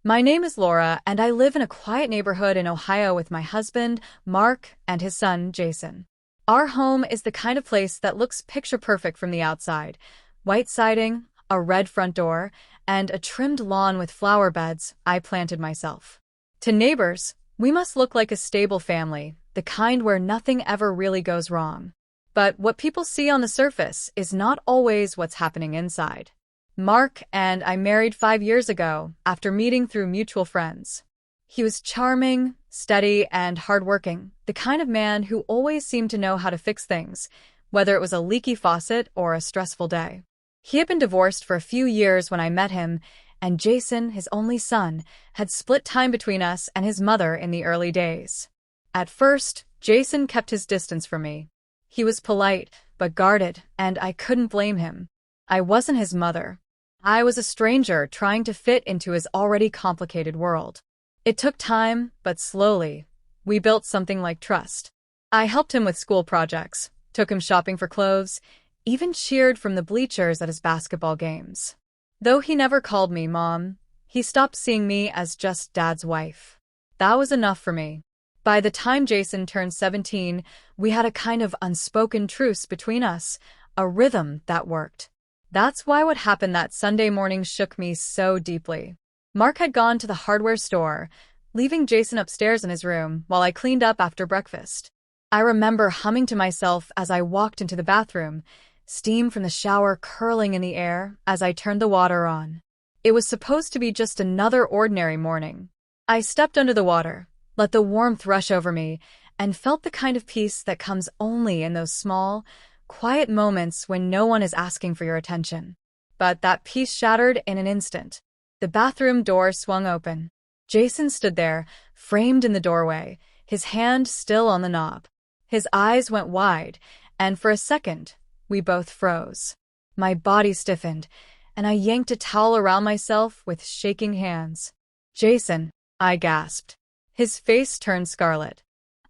My name is Laura, and I live in a quiet neighborhood in Ohio with my husband, Mark, and his son, Jason. Our home is the kind of place that looks picture perfect from the outside. White siding, a red front door, and a trimmed lawn with flower beds I planted myself. To neighbors, we must look like a stable family, the kind where nothing ever really goes wrong. But what people see on the surface is not always what's happening inside. Mark and I married 5 years ago after meeting through mutual friends. He was charming, steady, and hardworking, the kind of man who always seemed to know how to fix things, whether it was a leaky faucet or a stressful day. He had been divorced for a few years when I met him, and Jason, his only son, had split time between us and his mother in the early days. At first, Jason kept his distance from me. He was polite, but guarded, and I couldn't blame him. I wasn't his mother. I was a stranger trying to fit into his already complicated world. It took time, but slowly, we built something like trust. I helped him with school projects, took him shopping for clothes, even cheered from the bleachers at his basketball games. Though he never called me Mom, he stopped seeing me as just Dad's wife. That was enough for me. By the time Jason turned 17, we had a kind of unspoken truce between us, a rhythm that worked. That's why what happened that Sunday morning shook me so deeply. Mark had gone to the hardware store, leaving Jason upstairs in his room while I cleaned up after breakfast. I remember humming to myself as I walked into the bathroom, steam from the shower curling in the air as I turned the water on. It was supposed to be just another ordinary morning. I stepped under the water, let the warmth rush over me, and felt the kind of peace that comes only in those small, quiet moments when no one is asking for your attention. But that peace shattered in an instant. The bathroom door swung open. Jason stood there, framed in the doorway, his hand still on the knob. His eyes went wide, and for a second, we both froze. My body stiffened, and I yanked a towel around myself with shaking hands. "Jason," I gasped. His face turned scarlet.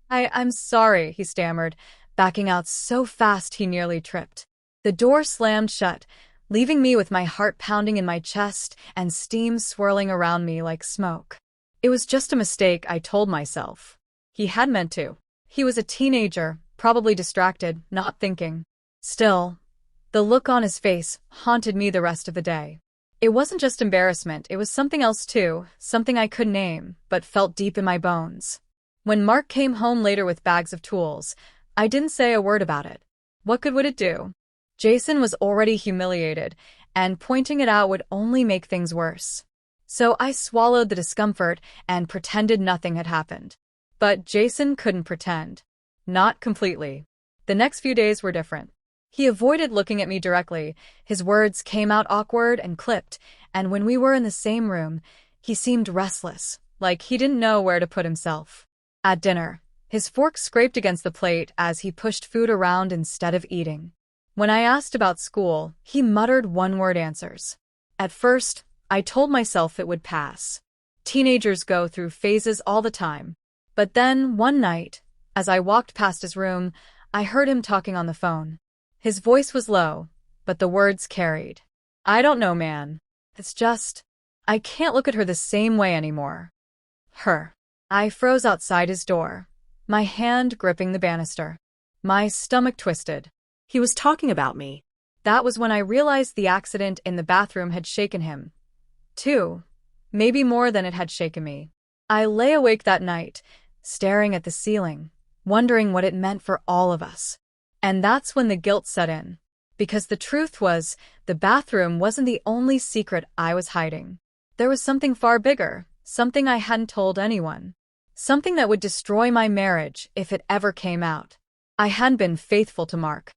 I'm sorry," he stammered, backing out so fast he nearly tripped. The door slammed shut, leaving me with my heart pounding in my chest and steam swirling around me like smoke. It was just a mistake, I told myself. He had meant to. He was a teenager, probably distracted, not thinking. Still, the look on his face haunted me the rest of the day. It wasn't just embarrassment, it was something else too, something I couldn't name, but felt deep in my bones. When Mark came home later with bags of tools, I didn't say a word about it. What good would it do? Jason was already humiliated, and pointing it out would only make things worse. So I swallowed the discomfort and pretended nothing had happened. But Jason couldn't pretend. Not completely. The next few days were different. He avoided looking at me directly, his words came out awkward and clipped, and when we were in the same room, he seemed restless, like he didn't know where to put himself. At dinner, his fork scraped against the plate as he pushed food around instead of eating. When I asked about school, he muttered one-word answers. At first, I told myself it would pass. Teenagers go through phases all the time. But then, one night, as I walked past his room, I heard him talking on the phone. His voice was low, but the words carried. "I don't know, man. It's just, I can't look at her the same way anymore." Her. I froze outside his door, my hand gripping the banister. My stomach twisted. He was talking about me. That was when I realized the accident in the bathroom had shaken him. Too. Maybe more than it had shaken me. I lay awake that night, staring at the ceiling, wondering what it meant for all of us. And that's when the guilt set in. Because the truth was, the bathroom wasn't the only secret I was hiding. There was something far bigger, something I hadn't told anyone. Something that would destroy my marriage if it ever came out. I hadn't been faithful to Mark.